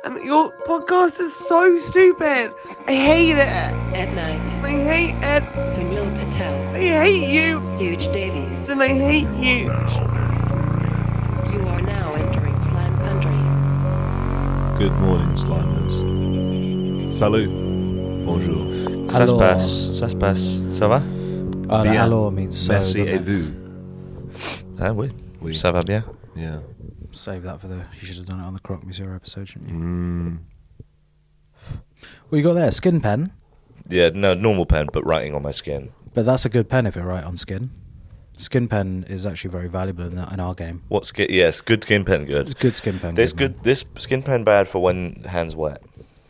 And your podcast is so stupid. I hate it. At night, I hate it. Sunil Patel, I hate you. Huge Davies. And I hate you. You are now entering Slam Country. Good morning, Slimers. Salut. Bonjour. Ça se passe, ça se passe. Ça va? Bien. Alors means so. Merci doesn't et it? vous. Ah oui. Oui. Ça va bien? Yeah. Save that for the. You should have done it on the Croque Monsieur episode, shouldn't you? Mm. What you got there? Skin pen, Yeah, no, normal pen, but writing on my skin. but that's a good pen if you write on skin. Skin pen is actually very valuable in our game. What skin? Yes, good skin pen, good. Good skin pen. This man. good. This skin pen bad for when hands wet.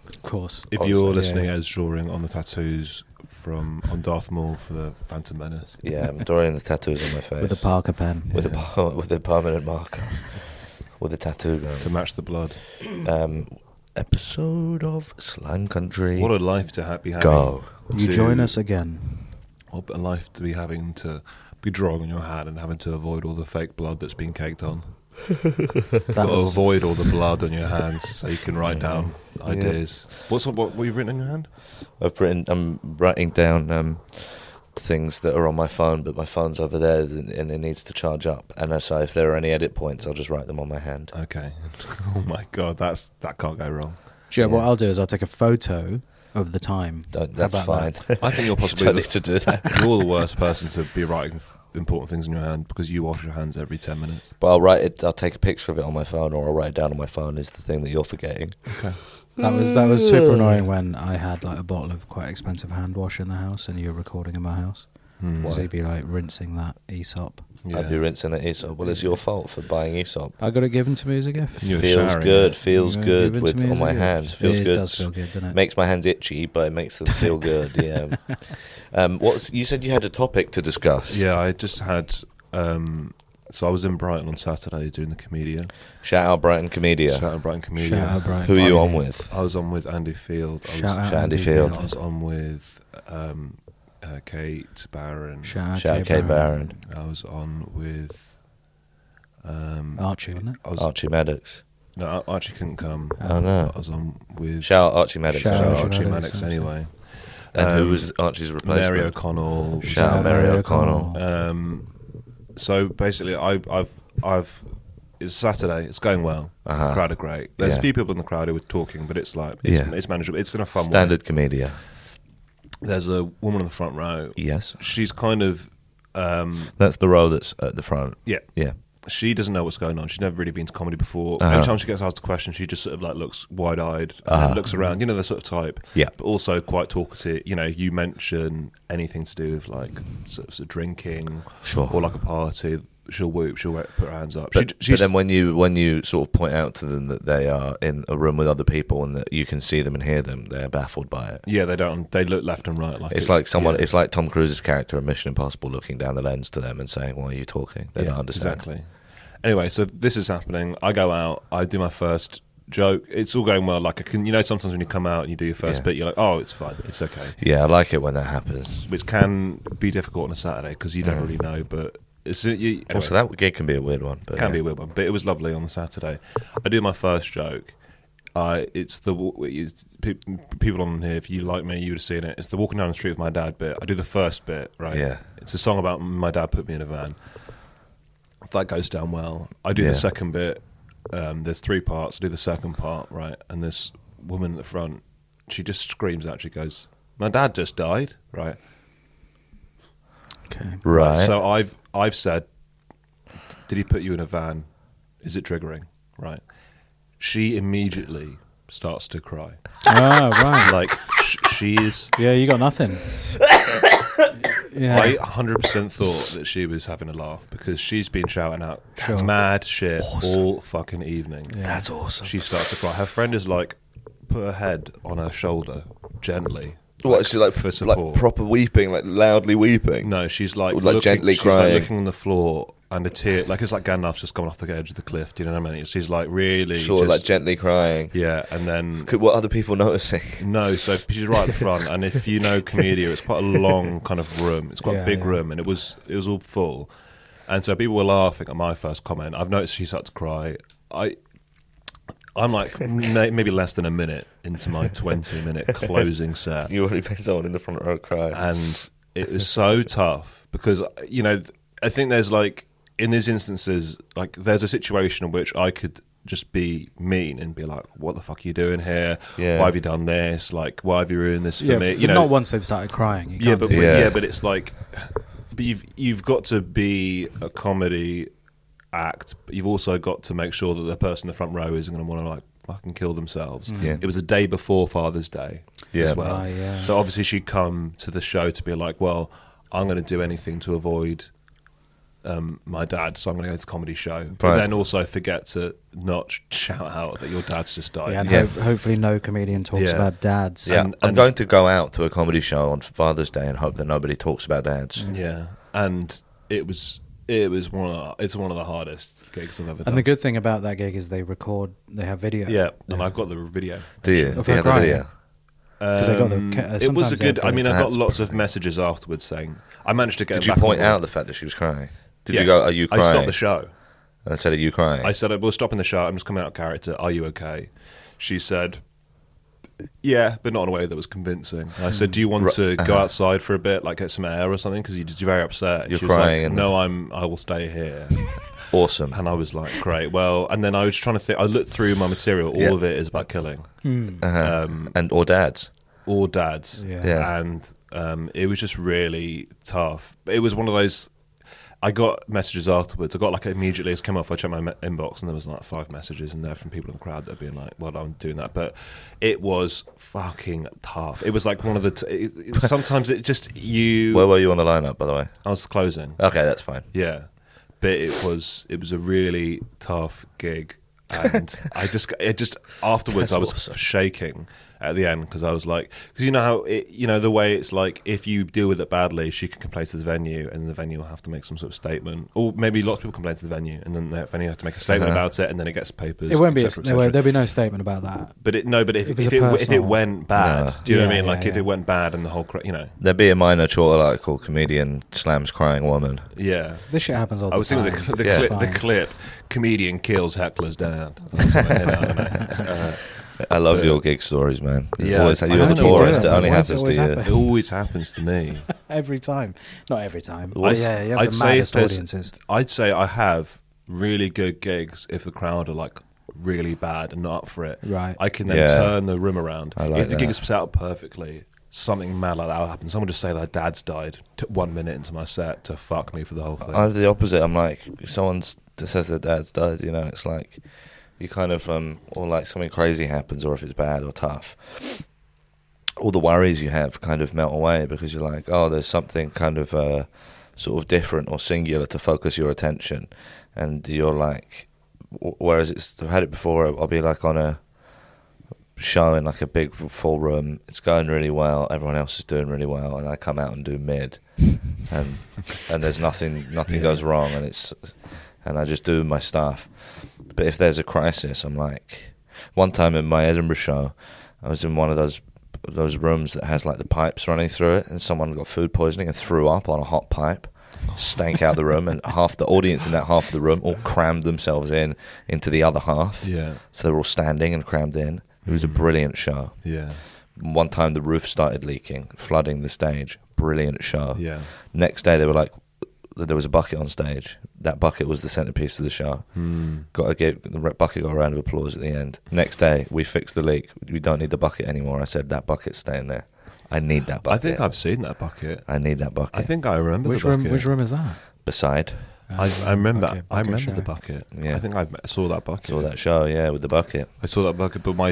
Of course. If Obviously, you're yeah, listening yeah. as drawing on the tattoos on Darth Maul for the Phantom Menace. Yeah, I'm drawing the tattoos on my face With a Parker pen. with a permanent marker, with a tattoo gun. To match the blood. Episode of Slime Country. What a life to be having. Go. You to- join us again. What a life to be having to be drawing on your hand and having to avoid all the fake blood that's been caked on. That Got to was, avoid all the blood on your hands so you can write down ideas. What you've written on your hand? I'm writing down things that are on my phone, but my phone's over there and it needs to charge up. And so if there are any edit points, I'll just write them on my hand. Okay. Oh my god, that can't go wrong. do you know what Yeah. I'll do is I'll take a photo of the time. That's How fine. about I think you're You possibly don't need to do that. you're the worst person to be writing important things in your hand because you wash your hands every 10 minutes. But I'll take a picture of it on my phone, or I'll write it down on my phone. Is the thing that you're forgetting. Okay. That was super annoying when I had like a bottle of quite expensive hand wash in the house and you were recording in my house. Hmm. So you'd be like rinsing that Aesop. Yeah. I'd be rinsing it Aesop. Well, it's your fault for buying Aesop. I got it given to me as a gift. You were Feels showering good. it. Feels You good give it to with me as on a my gift. hands. Feels it good. does feel good, doesn't it? Makes my hands itchy, but it makes them feel good. Yeah. You said you had a topic to discuss. Yeah, I just had. So I was in Brighton on Saturday doing the Comedia. Shout out Brighton Comedia. Shout out Brighton Comedia. Shout out Brian. Who are you Brian. on with? I was on with Andy Field. I was, Shout out Shout Andy Andy Field. I was on with Kate Barron. Shout Shout out Kate Barron. I was on with. Archie, wasn't it? I was, Archie Maddox. no, Archie couldn't come. Oh no. I was on with. Shout out Archie Maddox. Shout Shout out out Archie Archie Maddox, Maddox I'm anyway. And who was Archie's replacement? Mary O'Connell. Shout out Mary O'Connell. So basically, I've. It's Saturday. It's going well. Uh-huh. The crowd are great. There's Yeah. a few people in the crowd who are talking, but it's like it's manageable. It's in a fun way. Standard Comedia. There's a woman in the front row. Yes. She's kind of That's the row that's at the front. yeah. Yeah. She doesn't know what's going on. She's never really been to comedy before. Uh-huh. Anytime she gets asked a question, she just sort of like looks wide-eyed and looks around. You know, the sort of type. Yeah. But also quite talkative. You know, you mention anything to do with like sort of drinking, Sure. or like a party. She'll whoop. She'll put her hands up. But She's then when you sort of point out to them that they are in a room with other people and that you can see them and hear them, they're baffled by it. yeah, they don't. They look left and right. Like It's like someone. yeah. It's like Tom Cruise's character in Mission Impossible looking down the lens to them and saying, "Why are you talking?" They Yeah, don't understand. Exactly. Anyway, so this is happening. I go out. I do my first joke. It's all going well. Like I can, sometimes when you come out and you do your first Yeah. bit, you're like, oh, it's fine. It's okay. Yeah, I like it when that happens. Which can be difficult on a Saturday because you don't really know. But anyway, Also, that gig can be a weird one. But can yeah. be a weird one. But it was lovely on the Saturday. I do my first joke. People on here. If you like me, you would have seen it. It's the walking down the street with my dad bit. I do the first bit, right? Yeah. It's a song about my dad put me in a van. That goes down well. I do Yeah. the second bit. There's 3 parts. I do the second part, right? And this woman at the front, she just screams out. She goes, "My dad just died," right? Okay. Right. So I've said, "Did he put you in a van? Is it triggering?" Right? She immediately starts to cry. Oh, right. Like she's. Yeah, you got nothing. Yeah. I 100% thought that she was having a laugh because she's been shouting out Sure. mad shit all fucking evening. That's awesome. She starts to cry. Her friend is like, put her head on her shoulder gently. What? Is she like for support? like proper weeping, like loudly weeping? No, she's like, Or, like, gently she's crying. like looking on the floor and a tear, like it's like Gandalf's just gone off the edge of the cliff. Do you know what I mean? She's like really, Sure, just, like gently crying. yeah. And then What other people noticing? no, so she's right at the front, and if you know Comedia, it's quite a long kind of room. It's quite a Yeah, big yeah. room, and it was all full, and so people were laughing at my first comment. I've noticed she started to cry. I'm like maybe less than a minute into my 20-minute closing set, You already made someone in the front row cry. and it was so tough because I think there's like in these instances like there's a situation in which I could just be mean and be like, "What the fuck are you doing here? Yeah. Why have you done this? Like, why have you ruined this for Yeah, me?" but not once they've started crying. You can't do that. But it's like, but you've got to be a comedy act, but you've also got to make sure that the person in the front row isn't going to want to like fucking kill themselves. Yeah. It was a day before Father's Day Yeah. as well, Right, yeah. so obviously she'd come to the show to be like, well, I'm going to do anything to avoid my dad, so I'm going to go to the comedy show, but Right. then also forget to not shout out that your dad's just died. Yeah, and Yeah. hopefully no comedian talks Yeah. about dads. Yeah, And- I'm and- going to go out to a comedy show on Father's Day and hope that nobody talks about dads. Yeah, and it was one of the hardest gigs I've ever done. And the good thing about that gig is they have video. Yeah, and I've got the video. Do you? Of Do you her have the crying. video? 'Cause they got the it was sometimes a they have good. I mean, I got That's lots of messages afterwards saying I managed to get. Did them you back point on out board. the fact that she was crying? Did Yeah. you go, "Are you crying?" I stopped the show. And I said, "Are you crying?" I said, "We're stopping the show. I'm just coming out of character. Are you okay?" She said, "Yeah, but not in a way that was convincing." I said, "Do you want to go outside for a bit, like get some air or something? Because you're very upset." And You're she was crying like, and- "No, I will stay here." Awesome. And I was like, "Great." Well, and then I was trying to think. I looked through my material. All Yeah. of it is about killing. Uh-huh. Or dads. Or dads. Yeah. Yeah. And it was just really tough. It was one of those. I got messages afterwards. I got like immediately as it came off. I checked my inbox and there was like 5 messages in there from people in the crowd that had been like, "Well, I'm doing that," but it was fucking tough. It was like one of the. Sometimes it just you. Where were you on the lineup, by the way? I was closing. Okay, that's fine. Yeah, but it was a really tough gig, and I just afterwards That's I was awesome. shaking at the end because I was like, because you know how the way it's like if you deal with it badly, she can complain to the venue, and the venue will have to make some sort of statement, or maybe lots of people complain to the venue, and then the venue have to make a statement Uh-huh. about it, and then it gets papers. It won't be. et cetera, et cetera. There'll be no statement about that. But if It was a if it personal- went bad, No. do you know what I Yeah, mean? Like yeah, if yeah. it went bad and the whole There'd be a minor short article, comedian slams crying woman. yeah. This shit happens all the I was time. thinking the Yeah. clip, comedian kills heckler's dad. I was like, I don't know. I love your gig stories, man. Yeah. Always, I you're don't the know tourist. why. It only Why does it happens to always you. happen? It always happens to me. Every time. Not every time. I- But yeah, you have I'd the say if maddest there's- audiences. I'd say I have really good gigs if the crowd are like really bad and not up for it. Right. I can then Yeah. turn the room around. I like if the gig that. is set up perfectly, something mad like that will happen. Someone just say their dad's died. Took 1 minute into my set to fuck me for the whole thing. I'm the opposite. I'm like, if someone says their dad's died, it's like you kind of, or like something crazy happens, or if it's bad or tough, all the worries you have kind of melt away because you're like, oh, there's something kind of sort of different or singular to focus your attention, and you're like, whereas I've had it before. I'll be like on a show in like a big full room. It's going really well. Everyone else is doing really well, and I come out and do mid, and there's nothing goes wrong, and I just do my stuff. But if there's a crisis, I'm like, one time in my Edinburgh show, I was in one of those rooms that has like the pipes running through it, and someone got food poisoning and threw up on a hot pipe, stank out the room, and half the audience in that half of the room all crammed themselves into the other half. Yeah. So they were all standing and crammed in. It was a brilliant show. Yeah. One time the roof started leaking, flooding the stage. Brilliant show. Yeah. Next day they were like, there was a bucket on stage. That bucket was the centerpiece of the show. The bucket got a round of applause at the end. Next day we fixed the leak. We don't need the bucket anymore. I said that bucket's staying there. I need that bucket. I think I've seen that bucket. I need that bucket. I think I remember Which the bucket. room? Which room is that? Beside, I remember. Okay, I remember show. the bucket. Yeah. I think I saw that bucket. saw that show, yeah, with the bucket. I saw that bucket, but my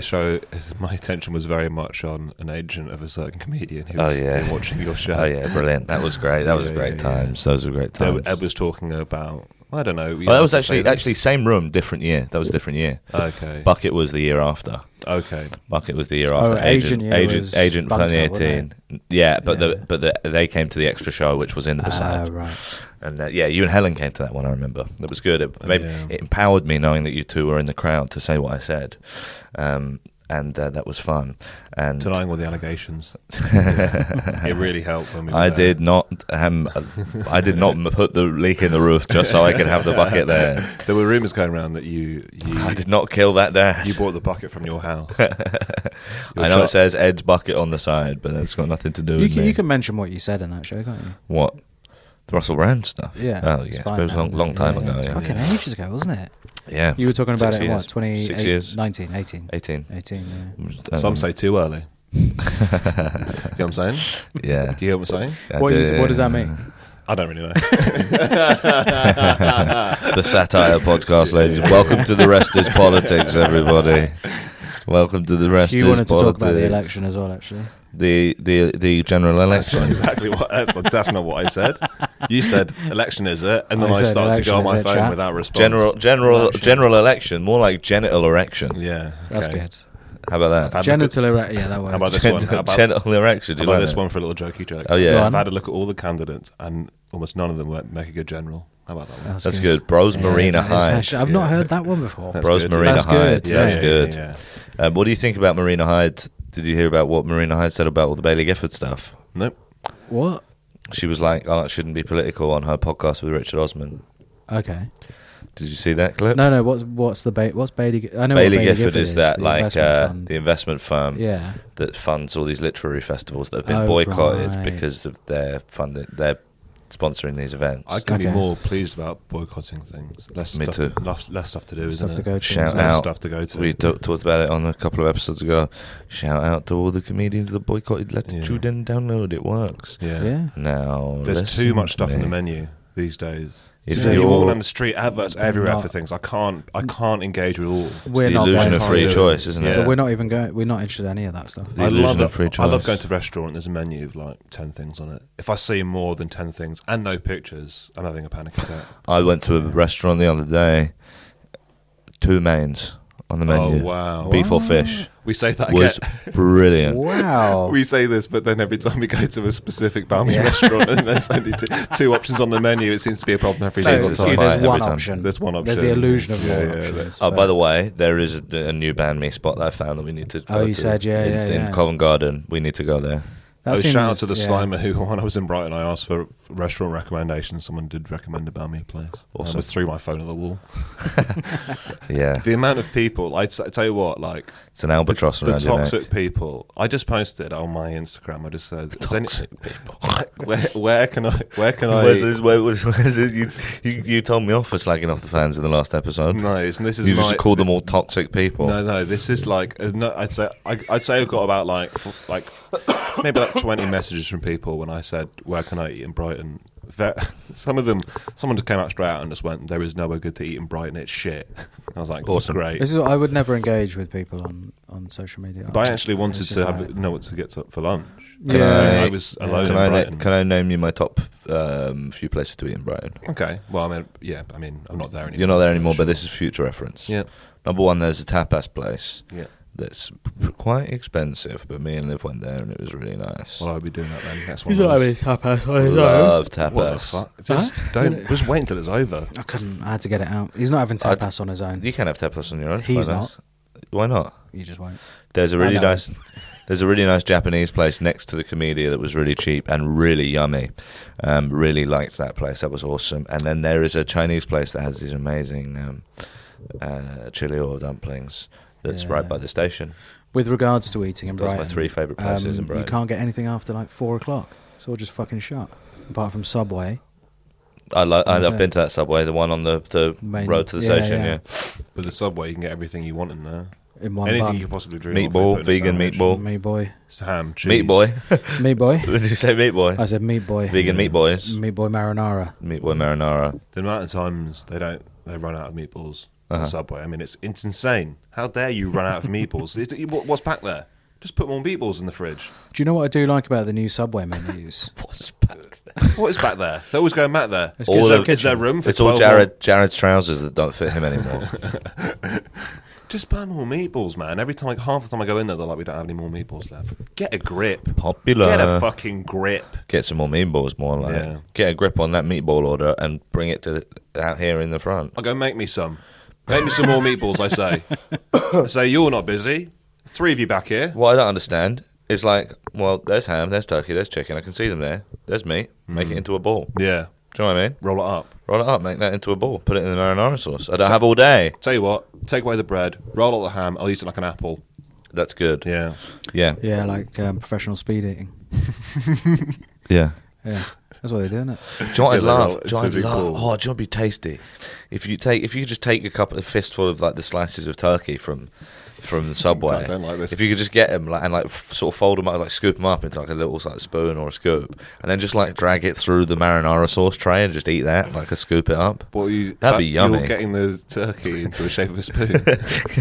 attention was very much on an agent of a certain comedian who Oh, was yeah. watching your show. Oh yeah, brilliant. That was great. That was Yeah, great yeah, times. Those were great There- times. Ed was talking about, I don't know. That was actually same room, different year. That was a different year. Okay. Bucket was the year after. Okay. Bucket was the year Oh, after. Agent year was Agent Bunker, 2018. Yeah, but Yeah. they came to the extra show, which was in the Beside. Right. And you and Helen came to that one. I remember. It was good. It Yeah. empowered me knowing that you two were in the crowd to say what I said. and that was fun. And Denying all the allegations. It really helped when we were I there. did not put the leak in the roof just so I could have the bucket there. There were rumours going around that you I did not kill that dad. you bought the bucket from your house. I know it says Ed's bucket on the side, but that's got nothing to do with me. You can mention what you said in that show, can't you? What? The Russell Brand stuff? Yeah. Oh, it's yeah. fine It was a now. long time ago, yeah. Fucking ages ago, wasn't it? Yeah. You were talking about 6 it in years. what, 20, 6 years. 19, 18? 18. 18, Some say too early. Do you know what I'm saying? Yeah. Do you hear what I'm saying? I What do. does that mean? I don't really know. The Satire Podcast, ladies. Welcome to The Rest is Politics, everybody. Welcome to The Rest You is wanted Politics. to talk about the election as well, actually. The general That's not election. exactly what. That's not what I said. You said election is it, and then I I said started to go on election my is it, phone chat. without response. General election, more like genital erection. Yeah, That's okay. good. How about that? I've had a look Genital erect, yeah, that works. How about this one? How about, Genital erection. Do how you about like this that? one for a little jokey joke? Oh, yeah. Go I've on. had a look at all the candidates, and almost none of them make a good general. How about that one? That's good. Bros Marina that is Hyde. actually- I've not heard that one before. That's Bros good. Marina That's Hyde. good. That's Yeah, good. Yeah. What do you think about Marina Hyde? Did you hear about what Marina Hyde said about all the Bailey Gifford stuff? Nope. What? She was like, "Oh, it shouldn't be political" on her podcast with Richard Osman. Okay. Did you see that clip? No. What's Bailey? I know Bailey what Gifford is that the like investment fund. the investment firm Yeah. that funds all these literary festivals that have been Oh, boycotted right. because of their funding. They're sponsoring these events. I can be Okay. more pleased about boycotting things. Less Me stuff too. less stuff to do, isn't Stuff to it? go to. Shout Less out. stuff to go to. We talked about it on a couple of episodes ago. Shout out to all the comedians that boycotted Latitude Yeah. and Download. It works. yeah. Yeah. Now There's listen too much to stuff on me. the menu these days. If You're you're- walking down the street, adverts everywhere Not- for things. I can't engage with all. It's We're the not illusion going of to. free choice, isn't Yeah. it? But we're not even going. We're not interested in any of that stuff. The I illusion love of free I love choice. going to a restaurant. There's a menu of like 10 things on it. If I see more than 10 things and no pictures, I'm having a panic attack. I went to a restaurant the other day. 2 mains on the menu. Oh wow! Beef or fish. We say that Was again. brilliant. Wow. We say this, but then every time we go to a specific Balmy restaurant and there's only two options on the menu, it seems to be a problem every So single it's time. a there's fight every one time. option. There's one option. There's the illusion of Yeah, more yeah, options. Oh, but- by the way, there is a new banh mi spot that I found that we need to go Oh, you to. said, yeah, in Covent Garden. We need to go there. that Shout out seems- to the yeah. Slimer who, when I was in Brighton, I asked for restaurant recommendations. Someone did recommend a Balmy place. Awesome. I was threw my phone at the wall. Yeah. The amount of people, I tell you what, like It's an albatross the around your neck. toxic people. I just posted on my Instagram. I just said, "Is any- Toxic people. where can I? Where's this? You told me off for slagging off the fans in the last episode. No, and this is You my, just called them all toxic people. No, this is like no, I'd say I've got about like maybe like 20 messages from people when I said where can I eat in Brighton. Some of them, someone just came out straight out and just went, "There is nowhere good to eat in Brighton. It's shit." I was like, Awesome. great." This is. I would never engage with people on social media. But I actually wanted It's to just have like- know what to get for lunch. Yeah. I was alone in Brighton. Can I name you my top few places to eat in Brighton? Okay, well, I'm not there anymore. You're not there anymore, Sure. but this is future reference. Yeah, Number one, there's a tapas place yeah. that's quite expensive, but me and Liv went there and it was really nice. Well, I'll be doing that then. That's one. He's of not those. having tapas on his own. Love tapas. What the fuck? Just just wait until it's over. I couldn't. I had to get it out. He's not having tapas on his own. You can have tapas on your own. it's He's quite nice. Why not? You just won't. There's a really I know. nice. There's a really nice Japanese place next to the Comedia that was really cheap and really yummy. Really liked that place. That was awesome. And then there is a Chinese place that has these amazing chili oil dumplings. That's Yeah. right by the station. With regards to eating in Those are Brighton, my 3 favourite places in you Brighton. can't get anything after like 4:00. It's all just fucking shut. Apart from Subway. I've it? been to that Subway, the one on the Main- road to the yeah, station. yeah. Yeah, With the Subway, you can get everything you want in there. In one Anything bun. you could possibly dream of. they Meatball, put in a vegan sandwich. meatball. Meat boy. Ham, cheese. Meat boy. Meat boy. Did you say meat boy? I said meat boy. Vegan meat boys. Meat boy marinara. Meat boy marinara. The amount of times they run out of meatballs on Uh-huh. the Subway. I mean, it's insane. How dare you run out of meatballs? What's back there? Just put more meatballs in the fridge. Do you know what I do like about the new Subway menus? What's back there? What is back there? They're always going back there. It's All good of- Is there kitchen. room for It's all 12 more? Jared's trousers that don't fit him anymore. Just buy more meatballs, man. Every time, half the time I go in there, they're like, "We don't have any more meatballs left." Get a grip. Popular. Get a fucking grip. Get some more meatballs, more like. Yeah. Get a grip on that meatball order and bring it to out here in the front. I'll go make me some. Make me some more meatballs, I say. I say, you're not busy. Three of you back here. What I don't understand is like, well, there's ham, there's turkey, there's chicken. I can see them there. There's meat. Make it into a ball. Yeah. Do you know what I mean? Roll it up. Roll it up, make that into a ball. Put it in the marinara sauce. I don't have all day. Tell you what, take away the bread, roll out the ham, I'll eat it like an apple. That's good. Yeah. Yeah. Yeah, like professional speed eating. Yeah. Yeah, that's what they do, isn't it? Do you know what I'd Yeah, love? it's Do you know what I'd really love? cool. Oh, do you know what'd be tasty? If you could just take a fistful of like the slices of turkey from the Subway. I don't like this. If you could just get them and sort of fold them up, like scoop them up into like a little like spoon or a scoop, and then just like drag it through the marinara sauce tray and just eat that, like a scoop it up. Well, That'd be yummy. You're getting the turkey into the shape of a spoon.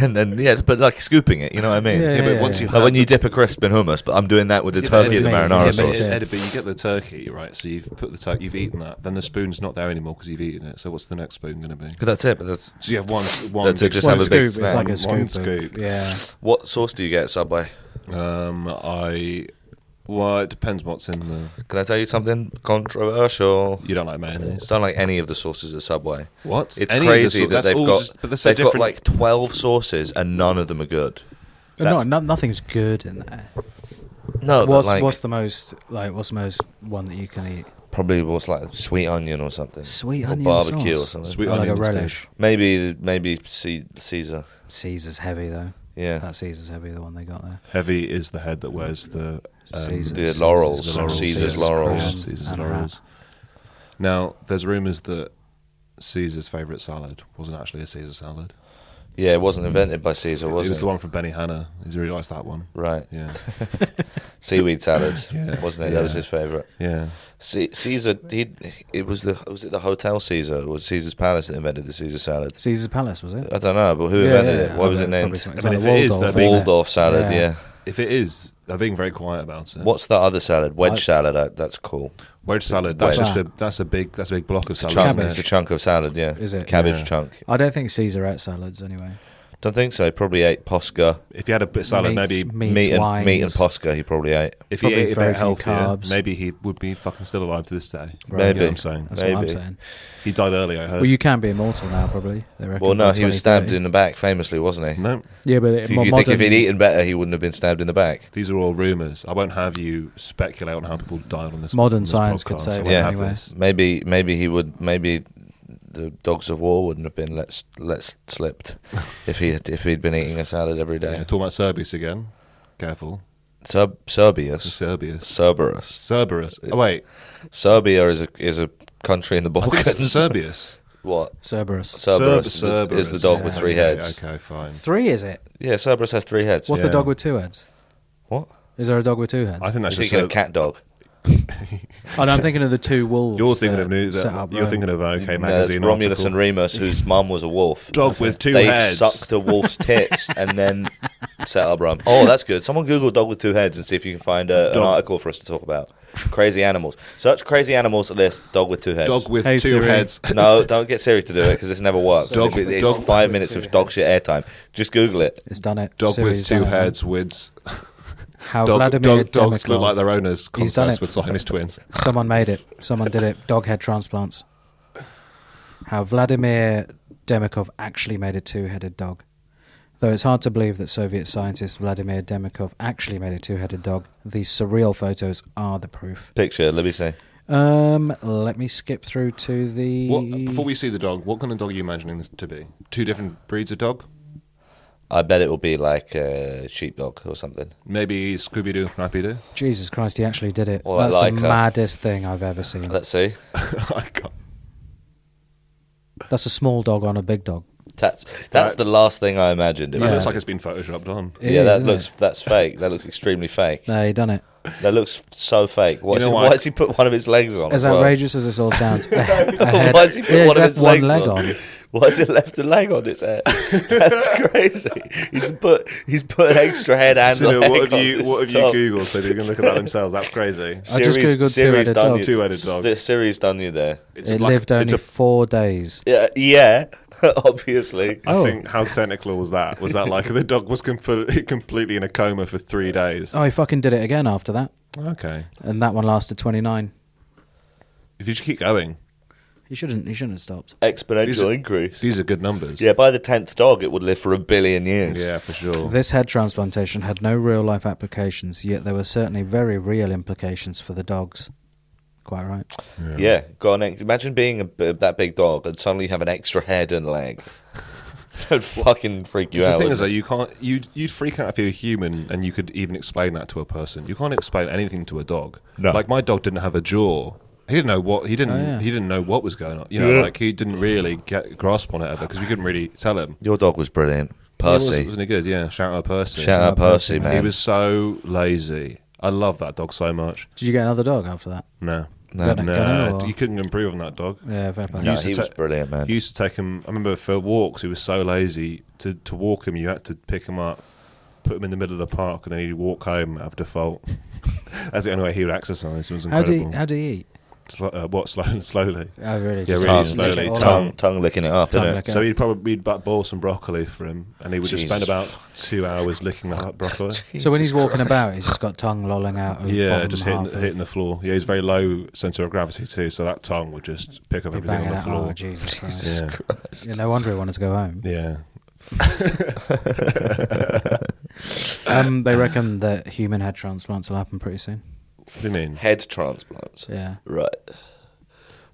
And then but like scooping it, you know what I mean? Yeah, but once you Like when you dip a crisp in hummus, but I'm doing that with the turkey and the marinara sauce. But you get the turkey, right? So you've put the turkey, you've eaten that. Then the spoon's not there anymore because you've eaten it. So what's the next spoon going to be? But that's it. But that's So you have one. That's it, big just One have a big scoop, it's snack. like a One scoop. scoop. Yeah. what sauce do you get at Subway? Well, it depends what's in the. Can I tell you something controversial? You don't like mayonnaise. I don't like any of the sauces at Subway. What? It's Any of the crazy that that's they've all got just- but they're so they've got different. like 12 sauces and none of them are good. Nothing's good in there. No, What's but like what's the most one that you can eat? probably what's like sweet onion or something. Sweet or onion barbecue sauce. or something. Sweet Oh, like a onion is good. relish. Maybe Caesar. Caesar's heavy though. Yeah. That Caesar's heavy, the one they got there. Heavy is the head that wears the Caesar's. the laurels. the laurels. Caesar's laurels. crown Caesar's and a laurels. hat. Now, there's rumours that Caesar's favourite salad wasn't actually a Caesar salad. Yeah, it wasn't invented by Caesar, was it it? was the one from Benihana. He really likes that one. Right. Yeah. Seaweed salad, Yeah. wasn't it? Yeah. That was his favourite. Yeah. Caesar, was it the Hotel Caesar? Or was Caesar's Palace that invented the Caesar salad? Caesar's Palace, was it? I don't know, but who invented it? Why was it named? It's I mean, like if the it is, Waldorf, they're isn't it? Waldorf salad? Yeah. Yeah. If it is, they're being very quiet about it. What's the other salad? Wedge I- salad. That's cool. Wedge salad? That's Wedge. just that's a big block of It's a salad. chunk. isn't It's a it? chunk of salad. Yeah. Is it? Cabbage Yeah. chunk? I don't think Caesar ate salads anyway. Don't think so. He probably ate Posca. If you had a bit of salad, Meats, maybe meats, meat and wines. Posca. He probably ate. if he probably ate a very bit few healthier, carbs. maybe he would be fucking still alive to this day. Right. You Maybe. know what I'm saying? That's what I'm Maybe. saying. He died early, I heard. Well, you can be immortal now, probably. They reckon Well, no, by he was stabbed 2030. in the back, famously, wasn't he? No, Yeah, but Do you think if he'd eaten better, he wouldn't have been stabbed in the back? these are all rumours. I won't have you speculate on how people died on this. Modern on this science podcast. could say I won't that have anyway. this. Maybe he would. Maybe the dogs of war wouldn't have been let slipped if he'd been eating a salad every Yeah, day. talking about Cerberus again. Careful. Serbius. Cerberus. Cerberus. Cerberus. Oh wait, Serbia is a country in the I think Balkans. it's Cerberus. What? Cerberus. Cerberus Cerberus. is the dog with Yeah. 3 heads. Okay, fine. 3 is it? Yeah, Cerberus has 3 heads. What's Yeah. the dog with 2 heads? What? Is there a dog with 2 heads? I think that's You're just thinking of cat dog. Oh, no, I'm thinking of the 2 wolves. You're thinking of that set up you're Rome. thinking of OK No, it's magazine. Romulus article. and Remus, whose mum was a wolf. Dog with 2 They heads. sucked a wolf's tits and then set up Rome. Oh, that's good. Someone Google dog with 2 heads and see if you can find an Dog. article for us to talk about. Crazy animals. Search crazy animals list dog with 2 heads. Dog with Hey, 2 Siri. heads. No, don't get Siri to do it because this never works. Dog- it's dog- 5 minutes of dog shit airtime. Just Google it. It's done it. Dog Siri's with 2 done it, man. heads. With How Vladimir dogs look Demikov- like their owners. He's done Contest it. with Siamese twins. Someone made it. Someone did it. Dog head transplants. How Vladimir Demikov actually made a 2-headed dog. Though it's hard to believe that Soviet scientist Vladimir Demikov actually made a 2-headed dog, these surreal photos are the proof. Picture, let me see. Let me skip through to the... What, before we see the dog, what kind of dog are you imagining this to be? 2 different breeds of dog? I bet it will be like a sheepdog or something. Maybe Scooby-Doo, Rapido? Jesus Christ, he actually did it. Or That's like the a- maddest thing I've ever seen. Let's see. I can't- That's a small dog on a big dog. That's That- the last thing I imagined. That Yeah. looks like it's been photoshopped on. It Yeah, is, that isn't looks it? that's fake. That looks extremely fake. No, he done it. That looks so fake. You know Why what? has he put one of his legs on? As as well? outrageous as this all sounds, Why has he put one of left his one legs leg on? on. Why has he left a leg on its head? That's crazy. He's put an extra head and So, leg what on have you this dog. Googled so they can look at that themselves? That's crazy. I just googled Siri's two-headed done dog. you. Two-headed dog. Siri's done you there. It's It like- lived it's only 4 days. Yeah, obviously. I think, how technical was that? Was that like the dog was completely in a coma for 3 days? Oh, he fucking did it again after that. Okay. And that one lasted 29. If you just keep going. He shouldn't have stopped. exponential increase. These are good numbers. Yeah, by the 10th dog, it would live for 1 billion years. Yeah, for sure. This head transplantation had no real-life applications, yet there were certainly very real implications for the dogs. Quite right. Yeah, imagine being that big dog and suddenly you have an extra head and leg. That'd fucking freak you The out. thing is, wouldn't though, you can't. You'd freak out if you're a human, and you could even explain that to a person. You can't explain anything to a dog. No. Like my dog didn't have a jaw. He didn't know what he didn't. Oh, yeah. He didn't know what was going on. You know, Yeah. like he didn't really get a grasp on it ever because we couldn't really tell him. Your dog was brilliant. Percy. Wasn't he good? Yeah, shout out Percy. Shout out Percy, man. He was so lazy. I love that dog so much. Did you get another dog after that? No, No. Gunner, or- you couldn't improve on that dog. Yeah, fair play. No, used to he was ta- brilliant, man. He used to take him. I remember for walks, he was so lazy to walk him. You had to pick him up, put him in the middle of the park, and then he'd walk home out of default. That's the only way he would exercise. It was How do incredible. you eat? Slowly. Oh, really? Yeah, Just really tongue- slowly. all Tongue licking it up, Tongue innit? licking. So we'd boil some broccoli for him, and he would just spend Jesus. about 2 hours licking that broccoli. So when he's Jesus walking Christ. about, he's just got tongue lolling out. Of Yeah, bottom just half hitting the floor. Yeah, he's very low center of gravity too, so that tongue would just pick up Be everything on banging the out. floor. Oh, Jesus Christ. Yeah, Yeah, no wonder he wanted to go home. yeah. They reckon that human head transplants will happen pretty soon. What do you mean? Head transplants. Yeah, Right.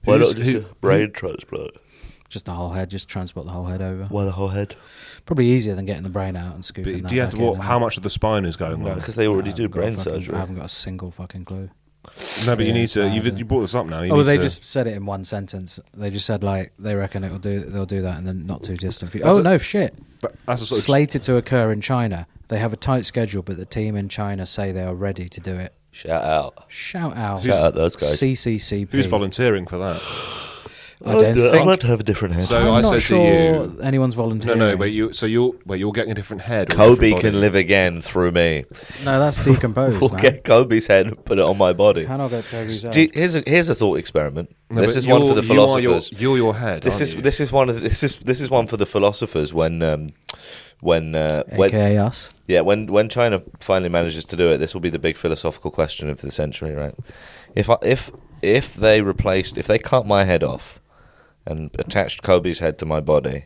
Why Who's- not just a brain transplant? just the whole head. Just transport the whole head over. Why the whole head? Probably easier than getting the brain out and scooping. But that do you have to back in walk? and How out. much of the spine is going on? Because they already I do haven't got a brain fucking- surgery. I haven't got a single fucking clue. No, but you Yeah, need it's to. bad, You brought this up now. You Oh, need they to, just said it in one sentence. They just said like they reckon they'll do that in the not too distant future. That's Oh a- no, shit! That's a sort of. Slated to occur in China. They have a tight schedule, but the team in China say they are ready to do it. Shout out. Shout out, Shout out those guys. CCCP. Who's volunteering for that? I don't think. I'd like to have a different head. So I'm I not said to sure you. anyone's No, volunteering. no. But you're getting a different head. or a Kobe different can body. live again through me. No, that's decomposed. We'll man. get Kobe's head and put it on my body. Can I get Kobe's head? Here's a thought experiment. No, this but is one for the you are philosophers. You're your head. This aren't is you? this is one of the, this is one for the philosophers when AKA us. when China finally manages to do it, this will be the big philosophical question of the century, right? If they cut my head off and attached Kobe's head to my body,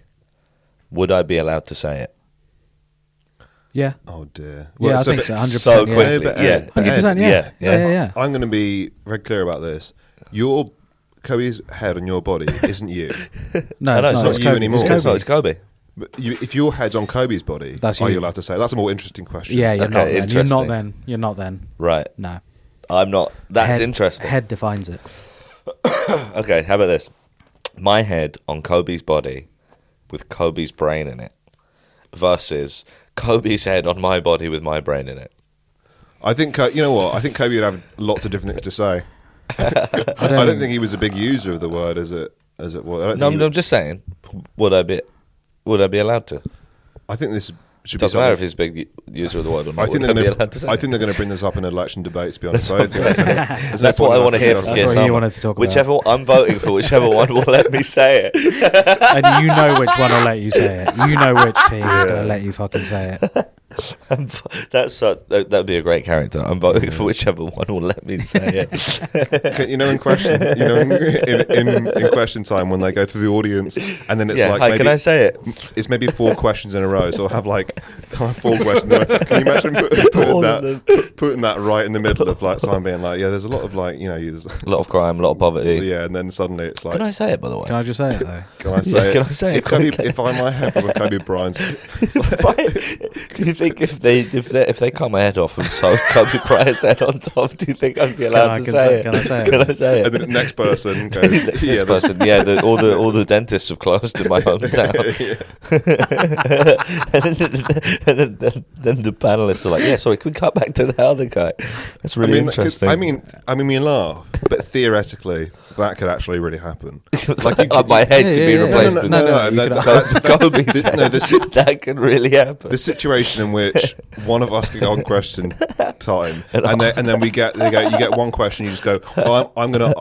would I be allowed to say it? Yeah. Oh dear. Yeah, I it's a think bit- so. 100%. So yeah. quickly, but yeah, Ed, 100%. yeah, Yeah. I'm going to be very clear about this. Your Kobe's head on your body isn't you. No, no, it's it's not. not It's you Kobe. anymore. It's Kobe. It's not. It's Kobe. But if your head's on Kobe's body, That's are you. you allowed to say? That's a more interesting question. Yeah, you're Okay, not then. You're interesting. not then. You're not then. Right. No. I'm not. That's Head- interesting. Head defines it. Okay, how about this? My head on Kobe's body with Kobe's brain in it versus Kobe's head on my body with my brain in it. I think you know what? I think Kobe would have lots of different things to say. I don't think he was a big user of the word as it was. I don't No, think I'm just saying, would I be allowed to? I think this should Doesn't be matter if something. he's a big user of the word or not. I think would they're be going allowed to say to. I it? think they're going to bring this up in an election debate. To be honest, I don't think there's That's no what point I in want to us hear discussing from That's this. what you Summer. wanted to talk about. Whichever I'm voting for, whichever one will let me say it. And you know which one will let you say it. You know which team is going to let you fucking say it. That would be a great character. I'm voting for whichever one will let me say it. You know, in question, in question time when they go through the audience, and then it's Yeah, like, hi, maybe, can I say it? It's maybe 4 questions in a row, so I'll have like 4 questions. In a row. Can you imagine putting that right in the middle of like someone being like, yeah, there's a lot of like, there's A lot of crime, a lot of poverty. yeah, and then suddenly it's like, Can I say it, by the way? Can I just say it though? can I say Yeah, it? can I say it If, Kobe, quickly? if I my head was on Kobe Bryant's, Do you think if they cut my head off and sew Kobe Bryant's head on top, do you think I'd be allowed to say it? Can I say it? Can I say and it? then the next person goes, Next yeah, that's- person, yeah, all the dentists have closed in my hometown. and then the panelists are like, yeah, sorry, can we cut back to the other guy? That's really 'cause, interesting. I mean, we laugh, but theoretically, that could actually really happen. my head Yeah, could be yeah, yeah. replaced with you could- Kobe's head. no, That could really happen. the situation in which one of us could go on question time, and then you get one question, you just go, well, I'm gonna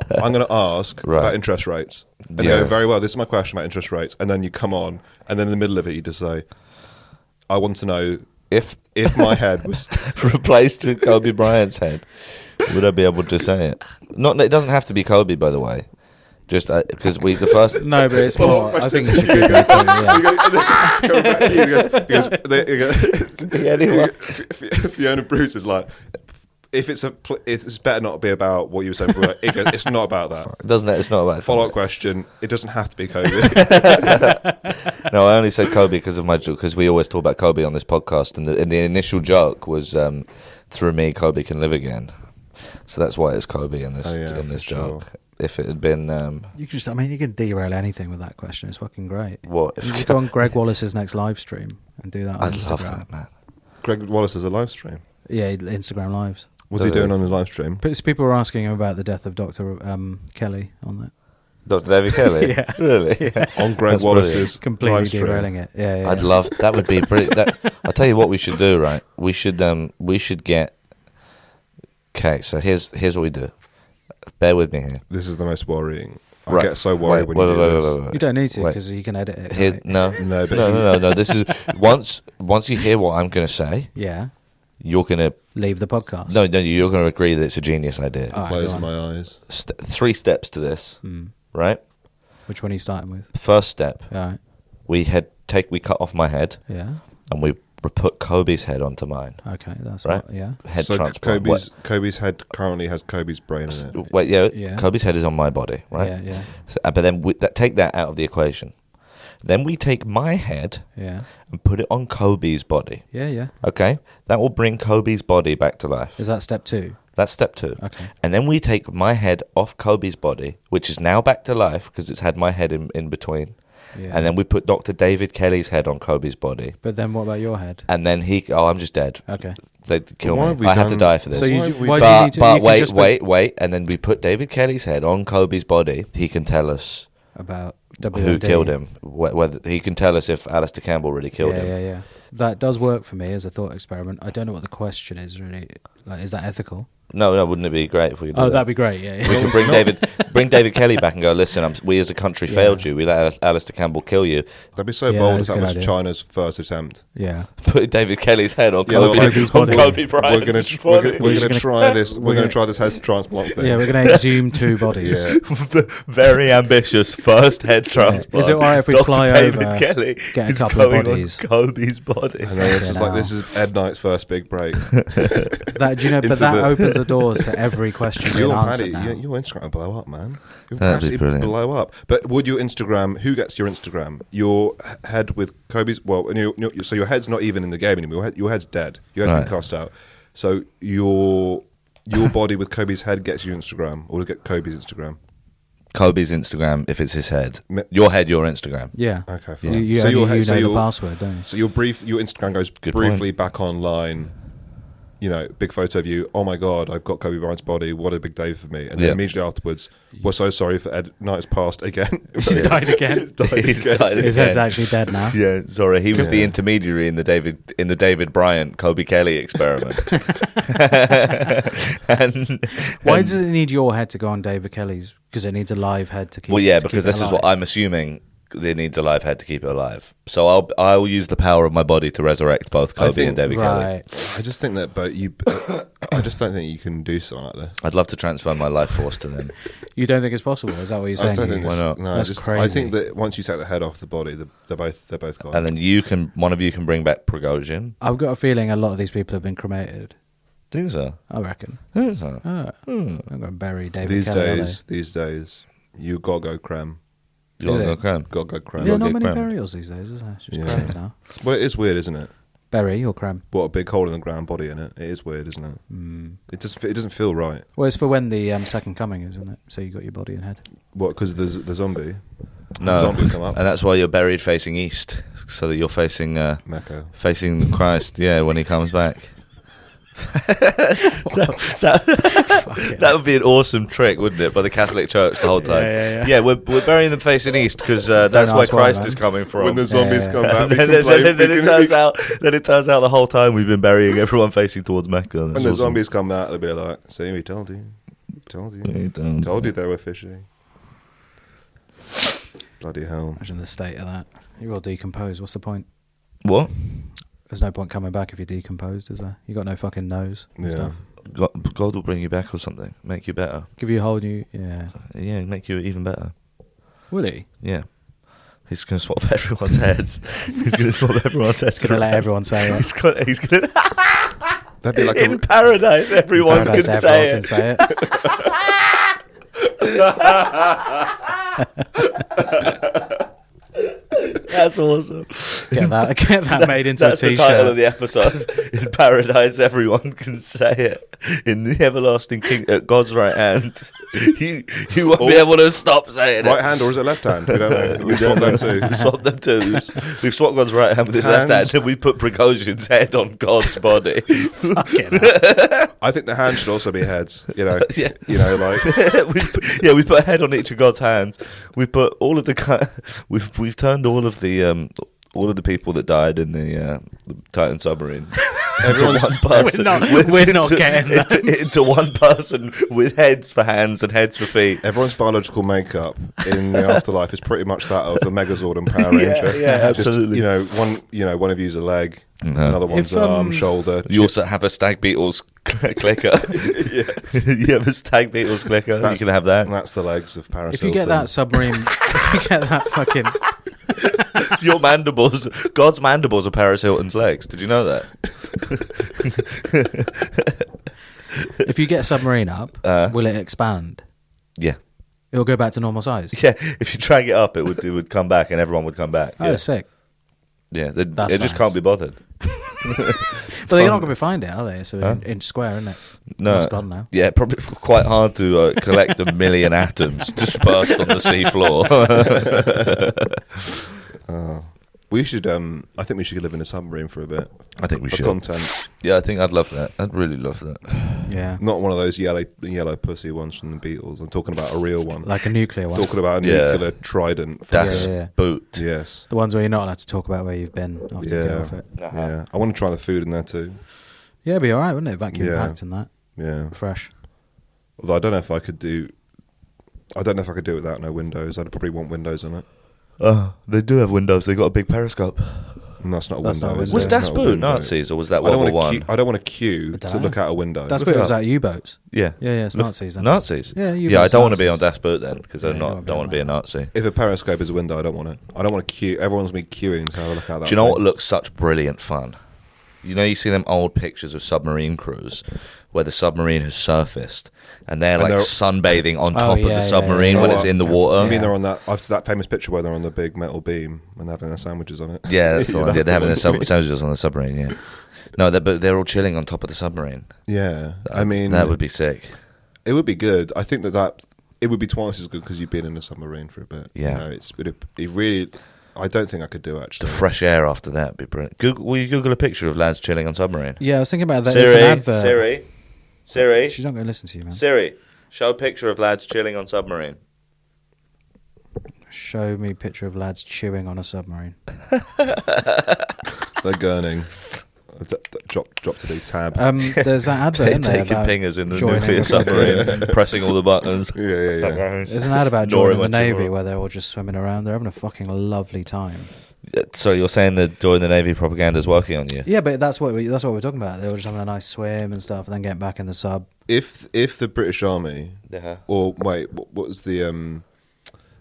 ask Right. about interest rates, and Yeah. they go, very well, this is my question about interest rates, and then you come on, and then in the middle of it, you just say, I want to know If if my head was. replaced with Kobe Bryant's head, would I be able to say it? It doesn't have to be Kobe, by the way. Just because the first. No, but it's Follow-up more. I question. think it should be Great Colby. Yeah. Coming back to you, he goes, Fiona Bruce is like, if it's it's better not be about what you were saying before. He goes, it's not about that. Doesn't it? It's not about Follow-up question. It doesn't have to be Kobe. No, I only said Kobe because we always talk about Kobe on this podcast, and the initial joke was through me, Kobe can live again. So that's why it's Kobe in this for joke. If it had been You can just. I mean, you can derail anything with that question. It's fucking great. what? You just go on Greg Wallace's next live stream and do that on I'd Instagram. love that, man. Greg Wallace is a live stream. Yeah, Instagram lives. What's he doing on the live stream? People were asking him about the death of Dr. Kelly on that. Dr. David Kelly? Yeah. Really? Yeah. On Greg That's Wallace's Completely live stream. derailing it. Yeah. I'd love that. Would be pretty. I'll tell you what we should do. Right? We should get. Okay, so here's what we do. Bear with me here. This is the most worrying. I Right. get so worried when you do this. You don't need to Wait. because you can edit it. Here, right? no, No, but no. This is once you hear what I'm going to say, Yeah. you're going to Leave the podcast. no, you're going to agree that it's a genius idea. All right, go closing on. my eyes. 3 steps to this, right? Which one are you starting with? First step, All right. we cut off my head Yeah. and we put Kobe's head onto mine. Okay. That's Right. what, yeah. Head So transplant. Kobe's head currently has Kobe's brain in it. Wait, Yeah. Kobe's head is on my body, right? Yeah. Yeah. So, but then take that out of the equation. Then we take my head Yeah. and put it on Kobe's body. Yeah. Yeah. Okay, that will bring Kobe's body back to life. Is that step 2? That's step 2. Okay. And then we take my head off Kobe's body, which is now back to life because it's had my head in between. Yeah. And then we put Dr. David Kelly's head on Kobe's body. But then what about your head? And then I'm just dead. Okay. They'd kill Why me. have we I have to done- die for this. So Why have we why done- do you need to? but you can just put wait. And then we put David Kelly's head on Kobe's body. He can tell us about who WMD. killed him. Whether he can tell us if Alistair Campbell really killed him. Yeah. That does work for me as a thought experiment. I don't know what the question is really. Like, is that ethical? No, wouldn't it be great if we could do Oh, that? that'd be great. Yeah. We can bring David Kelly back and go, listen, we as a country Yeah. failed you. We let Alistair Campbell kill you. That'd be so Yeah, bold that's if a that good was idea. China's first attempt. Yeah. Put David Kelly's head on Yeah, they're like, Kobe Bryant's We're gonna body. we're just gonna gonna- try this. we're We're gonna gonna- try this head transplant thing. Yeah, we're going to exhume 2 bodies. Yeah. Very ambitious first head transplant. Is it all right if we Dr. fly David over, Kelly get a is couple of going on bodies? Kobe's body. And then it's just like Fucking this is Ed Knight's first big break. That, do you know, but Into that the- opens the doors to every question being Your answered Paddy, now. your Instagram will blow up, man. You'll That'd be absolutely brilliant. blow up. But would your Instagram? Who gets your Instagram? Your head with Kobe's. Well, and so your head's not even in the game anymore. Your head's dead. Your head's been Right. cast out. So your body with Kobe's head gets you Instagram, or to get Kobe's Instagram. Kobe's Instagram, if it's his head. Me- Your head, your Instagram. Yeah. Okay, You, fine. you, So only, your head- you so know the your- password, don't you? So your Instagram goes Good briefly back online. You know, big photo of you. Oh my God, I've got Kobe Bryant's body. What a big day for me. And then Yeah. immediately afterwards, we're so sorry for Ed Knight's passed again. He's died again. He's died His again. head's actually dead now. Yeah, sorry, he was the Yeah. intermediary in the David Bryant Kobe Kelly experiment. and, Why and- does it need your head to go on David Kelly's? Because it needs a live head to keep. Well, yeah, to because keep it this is what alive. I'm assuming. It needs a live head to keep it alive. So I'll use the power of my body to resurrect both Kobe think- and David Kelly. Right. I just think that, but you, I just don't think you can do something like this. I'd love to transfer my life force to them. You don't think it's possible? Is that what you're I just saying? don't think Why this, not? No, That's I crazy. think that once you take the head off the body, they're both gone. And then one of you can bring back Prigozhin. I've got a feeling a lot of these people have been cremated. Think so? I reckon. Think so? I'm going to bury David these Kelly. days, you gotta go creme. You want Is to it? go creme? Gotta go creme. Yeah, gotta not get many creme. burials these days, is there? It's just Yeah. cremes now. Well, it is weird, isn't it? Bury or creme? What, a big hole in the ground, body in it. It is weird, isn't it? It doesn't feel right. Well, it's for when the second coming is, isn't it? So you got your body and head. What? Because there's the zombie. No, The zombie will come up. and that's why you're buried facing east, so that you're facing Mecca. facing Christ. Yeah, when he comes back. That would be an awesome trick, wouldn't it? By the Catholic Church the whole time. Yeah. We're burying them facing east because that's where ask why, Christ man. is coming from. When the zombies Yeah. come back, we then, can play. then it turns out the whole time we've been burying everyone facing towards Mecca. That's When the awesome. zombies come out, they'll be like, "See, we told you, told you they were fishy." Bloody hell! Imagine the state of that. You're all decomposed. What's the point? What? There's no point coming back if you're decomposed, is there? You got no fucking nose and Yeah. stuff. God will bring you back or something, make you better. Give you a whole new. Yeah. Yeah, make you even better. Will he? Yeah. He's going to swap everyone's heads. He's going to swap everyone's heads. He's gonna let everyone say it. He's going to. That'd be like In paradise, everyone Paradise, can everyone say it. can say it. That's awesome. Get that made into That's a the title of t-shirt. the episode. In paradise, everyone can say it. In the everlasting king, at God's right hand, you won't be able to stop saying right it. hand or is it left hand? We don't know. We swap them too. We swapped them too. We've swapped God's right hand with his left hand, and we put Prigozhin's head on God's body. Fucking hell. I think the hand should also be heads. You know, Yeah. you know, like we put a head on each of God's hands. We put all of the we've turned all of the people that died in the Titan submarine into one person. We're not getting that. into one person with heads for hands and heads for feet. everyone's biological makeup in the afterlife is pretty much that of the Megazord and Power Ranger. yeah, Just, absolutely. one of you's a leg, No. another one's If, an arm, shoulder. You also have a Stag Beetles clicker. You have a Stag Beetles clicker. That's- you can have that. And that's the legs of Paris If you get Hilton. that submarine, if you get that fucking, Your mandibles, God's mandibles are Paris Hilton's legs. Did you know that? if you get submarine up, will it expand? Yeah. It'll go back to normal size. Yeah, if you drag it up, it would come back, and everyone would come back. Oh, Yeah, sick. yeah. They That's just nice. can't be bothered. But they're not going to find it, are they? So inch square, isn't it? No, It's gone now. Yeah, probably quite hard to collect a million atoms dispersed on the seafloor. We should. I think we should live in a submarine for a bit. I think we for should. content. Yeah, I think I'd love that. I'd really love that. Yeah. Not one of those yellow pussy ones from the Beatles. I'm talking about a real one. Like a nuclear one. Talking about a Yeah. nuclear trident. Das yeah. Boot. Yes. The ones where you're not allowed to talk about where you've been after you get Yeah. off it. Yeah. I want to try the food in there too. Yeah, it'd be alright, wouldn't it? Vacuum Yeah. packed and that. Yeah. Fresh. Although I don't know if I could do. I don't know if I could do it without no windows. I'd probably want windows on it. They do have windows. They got a big periscope. And that's not a That's window. not a is it? Was window. That's Das not a Boot window. Nazis or was that I don't World War want One? to. I don't want to queue I to dunno. look out a window. That's Look what it it was up. at U-boats. Yeah, Yeah, it's Look- Nazis then. Nazis. Yeah, Yeah, I don't want to be on Nazis. Das Boot then because I Yeah, you don't won't be want on to be a that. Nazi. If a periscope is a window, I don't want it. I don't want to queue. Everyone's been queuing to have a look out that. Do you know what thing. looks such brilliant fun? You know, you see them old pictures of submarine crews where the submarine has surfaced and they're And like they're- sunbathing on top of yeah, the yeah, submarine yeah. when Oh, it's in the You water. mean they're on that? After that famous picture where they're on the big metal beam and they're having their sandwiches on it. Yeah, that's the You one. know Yeah, they're having their what I mean? sandwiches on the submarine. Yeah, no, but they're all chilling on top of the submarine. Yeah, I mean, that would be sick. it would be good. I think that it would be twice as good because you've been in a submarine for a bit. Yeah. you know, it really. I don't think I could do The actually. fresh air after that would be brilliant. Will you Google a picture of lads chilling on submarine? Yeah, I was thinking about that. It's an advert. Siri, She's not going to listen to you, man. Siri, show a picture of lads chilling on submarine. Show me a picture of lads chewing on a submarine. They're gurning. Drop to the tab. There's that advert, isn't there, Taking about pingers in the joining nuclear the- submarine, pressing all the buttons. yeah. There's an ad about Ignoring joining the what you Navy want. where they're all just swimming around. They're having a fucking lovely time. So you're saying that join the Navy propaganda is working on you? Yeah, but that's what we're talking about. They were just having a nice swim and stuff, and then getting back in the sub. If the British Army Yeah. or wait, what was the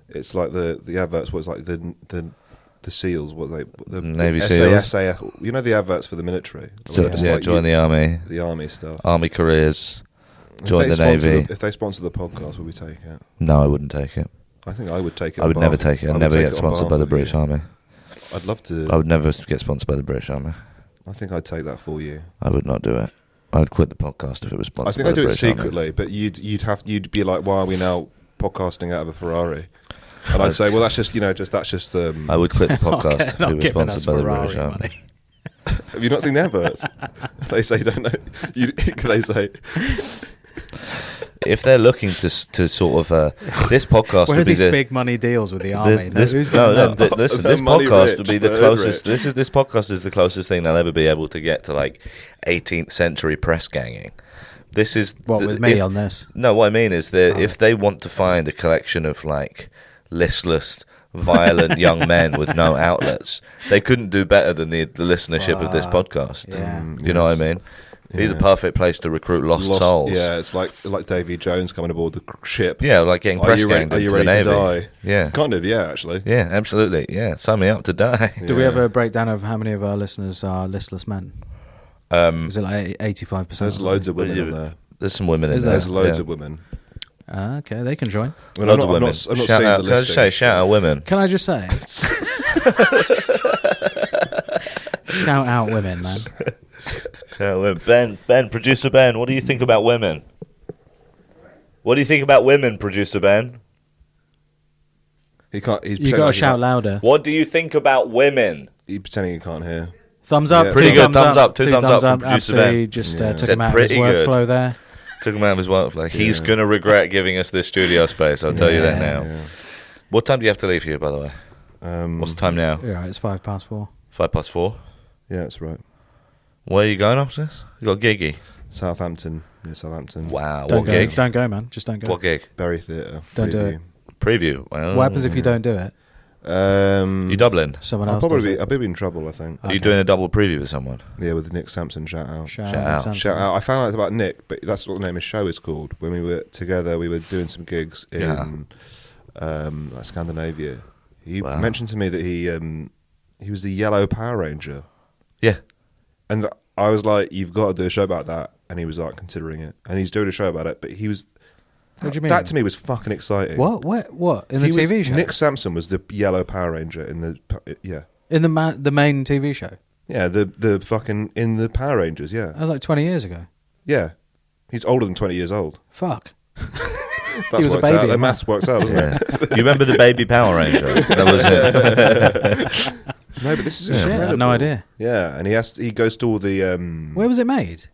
It's like the adverts was like the SEALs, what they the Navy SAS, SEALs. you know the adverts for the military. So, Just yeah, like join the army, the army stuff. army careers. If Join they the sponsor Navy. if they sponsor the podcast, will we take it? No, I wouldn't take it. I think I would take it. I would on never behalf- take it. I I'd would never take get it on sponsored by behalf the of you. British Army. I'd love to. I would never get sponsored by the British Army. I think I'd take that for you. I would not do it. I'd quit the podcast if it was sponsored. I think by I'd the do it British Army. secretly, but you'd be like, why are we now podcasting out of a Ferrari? And I'd say, well, that's just I would quit the podcast if Not it was giving us sponsored by the Ferrari British Army. money. Have you not seen the adverts? They say don't know. They say If they're looking to sort of this podcast Where are would be these the big money deals with the army? Who's no, got them? listen. They're This money podcast rich, would be the they're closest. rich. This podcast is the closest thing they'll ever be able to get to like 18th century press ganging. This is What, with me on this? No, what I mean is that if they want to find a collection of like listless, violent young men with no outlets, they couldn't do better than the listenership of this podcast. Yeah. You know what I mean? Be the perfect place to recruit lost souls. Yeah, it's like Davy Jones coming aboard the ship. Yeah, like getting press ganged Are you into the ready to Navy. die? Yeah. Kind of, yeah, actually. Yeah, absolutely. Yeah, sign me up to die. Do we have a breakdown of how many of our listeners are listless men? Is it like 85%? There's loads of women in there. There's some women in Is there. There's loads yeah. of women. Okay, they can join. I mean, Loads I'm of women. not Shout seeing out, the can I just listing. say, shout out women. Can I just say? Shout out women, man. Shout out women. Ben, producer Ben, what do you think about women? What do you think about women, producer Ben? He can't. He's You pretending got to like he shout can't- louder. What do you think about women? He's pretending he can't hear. Thumbs up. Yeah. two Pretty good. Thumbs up. Two Two thumbs up from producer Absolutely Ben. just Yeah. took Said him out of his pretty good. workflow there. Took him out of his workflow. He's Yeah. going to regret giving us this studio space, I'll tell you that now. Yeah. What time do you have to leave here, by the way? What's the time now? All right, it's 4:05. 4:05? Yeah, that's right. Where are you going after this? You got a giggy? Southampton. Yeah, Southampton. Wow, Don't what go. gig? Don't go, man. Just don't go. What gig? Berry Theatre. Don't do preview. it. Preview. Well, What happens if you don't do it? You Dublin? Someone I'll else does probably it. I'll be in trouble, I think. Are you doing a double preview with someone? Yeah, with Nick Sampson. Shout out. Shout out. out. Shout out. I found out about Nick, but that's what the name of his show is called. When we were together, we were doing some gigs in like Scandinavia. He Wow. mentioned to me that he was the Yellow Power Ranger. Yeah. And I was like, you've got to do a show about that. And he was like, considering it. And he's doing a show about it. But he was... What do you mean? That to me was fucking exciting. What? What? In the He was- TV show? Nick Sampson was the Yellow Power Ranger in the... Yeah. In the main TV show? Yeah, the fucking... In the Power Rangers, yeah. That was like 20 years ago. Yeah. He's older than 20 years old. Fuck. That's was a worked baby, out. The man. maths works out, doesn't Yeah. it? You remember the baby Power Ranger? That was it. No, but this is Shit, I had incredible. no idea. Yeah, and he goes to all the... Where was it made?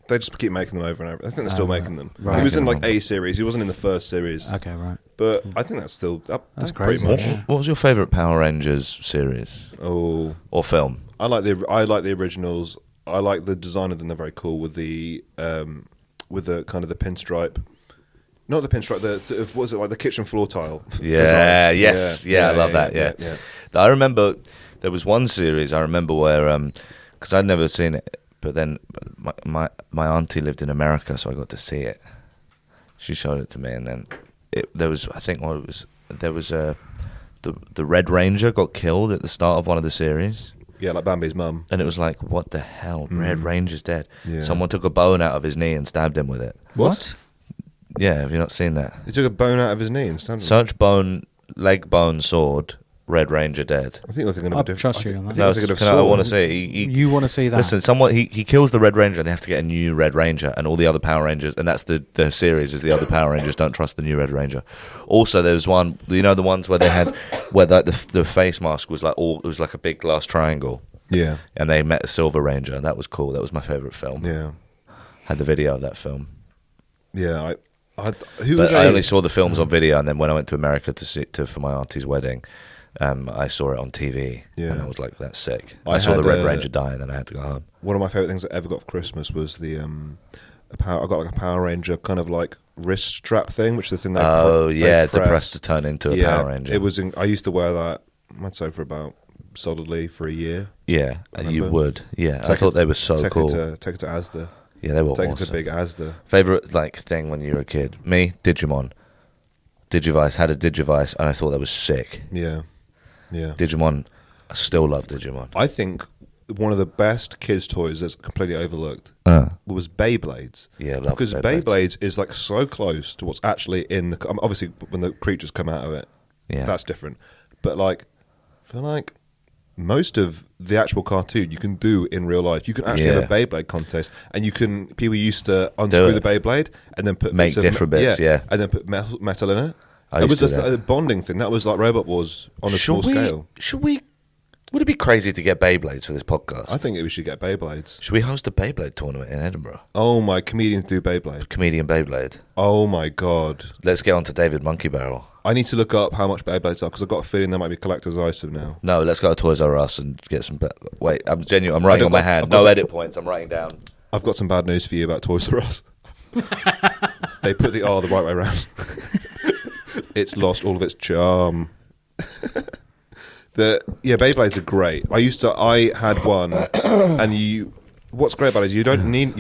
They just keep making them over and over. I think they're still making them. right. He was in like Making them. a series. He wasn't in the first series. Okay, right. But I think that's still up. That's pretty crazy. much. Yeah. What was your favourite Power Rangers series Oh, or film? I like the originals. I like the design of them. They're very cool with the kind of the pinstripe. Not the pinstripe. The what was it like the kitchen floor tile? Yeah, design. yes, yeah, I love that. Yeah. I remember there was one series I remember where because I'd never seen it, but then my auntie lived in America, so I got to see it. She showed it to me, and then there was the Red Ranger got killed at the start of one of the series. Yeah, like Bambi's mum. And it was like, what the hell? Red Ranger's dead. Yeah. Someone took a bone out of his knee and stabbed him with it. What? Yeah, have you not seen that? He took a bone out of his knee and stabbed him. Search bone, leg bone, sword, Red Ranger dead. I think you're thinking of I'll a different. trust you on that. I think No, you're thinking of I want to Saw. say You want to see that? Listen, he kills the Red Ranger, and they have to get a new Red Ranger, and all the other Power Rangers, and that's the series is the other Power Rangers don't trust the new Red Ranger. Also, there was one, you know, the ones where they had where the face mask was like it was like a big glass triangle, Yeah, and they met a Silver Ranger, and that was cool. That was my favorite film. yeah, Had the video of that film, yeah. Who but was I they? only saw the films on video, and then when I went to America for my auntie's wedding. I saw it on TV, Yeah. and I was like, "That's sick." I I saw the had, Red Ranger die, and then I had to go home. One of my favorite things I ever got for Christmas was the I got like a Power Ranger kind of like wrist strap thing, which is the thing they Yeah, they to press to turn into a Power Ranger. It was. I used to wear that. I'd say for about solidly for a year. Yeah, and you remember. would. Yeah, I Take thought it- they were so take cool. Take it to Asda. Yeah, they were Take awesome. it to Big Asda. Favorite thing when you were a kid? Me, Digimon. Digivice had a Digivice, and I thought that was sick. Yeah, yeah. Digimon, I still love Digimon. I think one of the best kids' toys that's completely overlooked was Beyblades. Yeah, I love because Beyblades. Beyblades is like so close to what's actually in the. Obviously, when the creatures come out of it, Yeah. that's different. But like, I feel like most of the actual cartoon you can do in real life. You can actually have a Beyblade contest, and people used to unscrew it. the Beyblade and then put Make bits of different bits, yeah. and then put metal in it. I It used was to just do that. a bonding thing. That was like Robot Wars on a small scale. Would it be crazy to get Beyblades for this podcast? I think we should get Beyblades. Should we host a Beyblade tournament in Edinburgh? Oh my, comedians do Beyblade. Comedian Beyblade. Oh my god. Let's get on to David Monkey Barrel. I need to look up how much Beyblades are because I've got a feeling there might be collector's item now. No, let's go to Toys R Us and get some. Wait, I'm genuine. I'm writing on my hand. I've got No some- edit points. I'm writing down. I've got some bad news for you about Toys R Us. They put the R the right way around. It's lost all of its charm. Beyblades are great. I had one, and What's great about it is you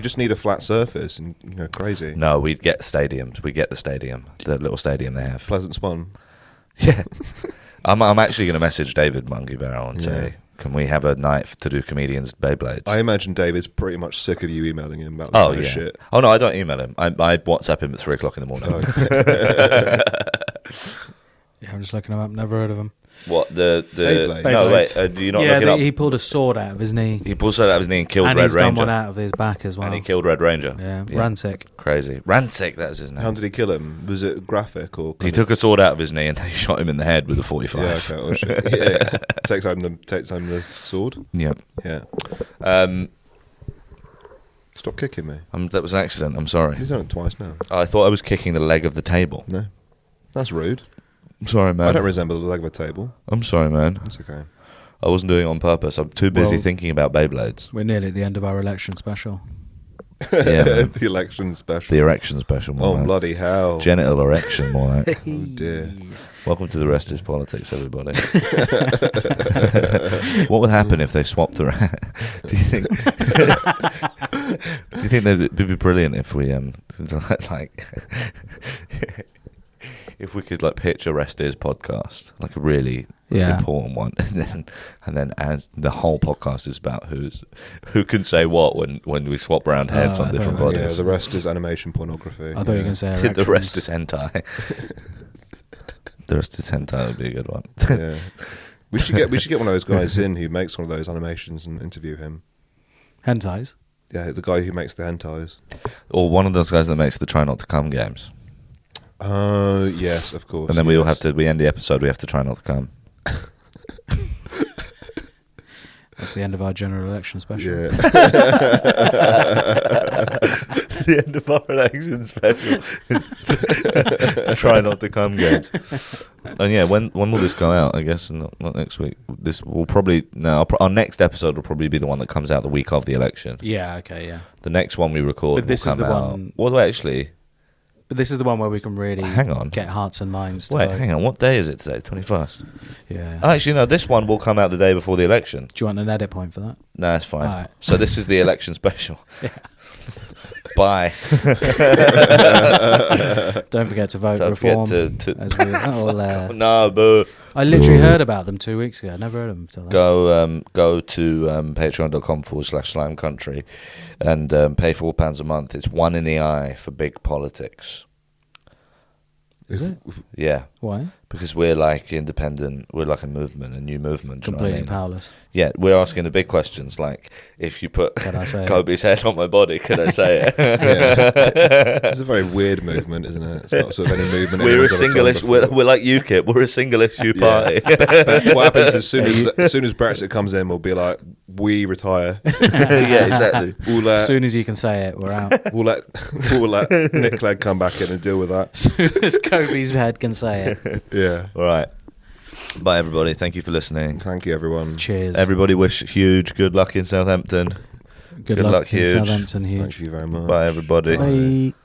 just need a flat surface and crazy. No, we'd get stadiums. We get the stadium, the little stadium they have. Pleasant Swan. Yeah. I'm actually going to message David Monkey Barrel and say, can we have a night to do comedians Beyblades? I imagine David's pretty much sick of you emailing him about this kind of shit. Oh, no, I don't email him. I WhatsApp him at 3 o'clock in the morning. Yeah, I'm just looking him up. Never heard of him. What, the... Beyblades. No, wait, do you not look it up? He pulled a sword out of his knee. He pulled something out of his knee and killed and Red he's done Ranger. one out of his back as well. And he killed Red Ranger. Yeah, Rancic. Crazy. Rancic, that's his name. How did he kill him? Was it graphic or... He took a sword out of his knee and they shot him in the head with a 45. Yeah, okay. Oh, shit. Yeah. Takes home the sword. Yep. Yeah. Stop kicking me. That was an accident. I'm sorry. You've done it twice now. I thought I was kicking the leg of the table. No. That's rude. I'm sorry, man. I don't resemble the leg of a table. I'm sorry, man. That's okay. I wasn't doing it on purpose. I'm too busy thinking about Beyblades. We're nearly at the end of our election special. Yeah, man. The election special. The erection special, more Oh, like. bloody hell. Genital erection, more like. Oh, dear. Welcome to The Rest is Politics, everybody. What would happen if they swapped the... Do you think... Do you think it'd be brilliant if we, like... if we could, like, pitch a Rest is podcast, like a really important one, and then as the whole podcast is about who can say what when we swap around heads on different bodies. Yeah, the rest is animation pornography. I thought you were going to say The erections. rest is hentai. The rest is hentai would be a good one. Yeah. We should get one of those guys in who makes one of those animations and interview him. Hentais? Yeah, the guy who makes the hentais. Or one of those guys that makes the Try Not to Come games. Oh, yes, of course. And then we all have to, we end the episode, we have to try not to come. That's the end of our general election special. Yeah. The end of our election special is Try Not to Come games. And yeah, when will this go out? I guess not next week. This will probably, our next episode will probably be the one that comes out the week of the election. Yeah, okay, yeah. The next one we record But this will is come the out. one- Well, actually, But this is the one where we can really Hang on. get hearts and minds to wait, vote. hang on. What day is it today? 21st. Yeah. Oh, actually, no. This one will come out the day before the election. Do you want an edit point for that? No, it's fine. All right. So this is the election special. Bye. Don't forget to vote Don't reform. forget to As we all, no, boo. I literally heard about them 2 weeks ago. I never heard of them until then. Go to patreon.com/Slime Country and pay £4 a month. It's one in the eye for big politics. Is it? Yeah, Why? because we're like independent. We're like a movement, a new movement. Do you know what I Completely mean? powerless. Yeah, we're asking the big questions like, if you put Can I say it? Kobe's head on my body, can I say it? It's a very weird movement, isn't it? It's not sort of any movement. We're a anyone's ever single done issue. before. We're like UKIP. We're a single issue party. But what happens as soon as Brexit comes in, we'll be like, we retire. Yeah, exactly. As soon as you can say it, we're out. We'll let Nick Clegg come back in and deal with that. As soon as Kobe's head can say it. Yeah. All right. Bye, everybody. Thank you for listening. Thank you, everyone. Cheers. Everybody wish Huge good luck in Southampton. Good good luck, in Huge. Southampton, Huge. Thank you very much. Bye, everybody. Bye.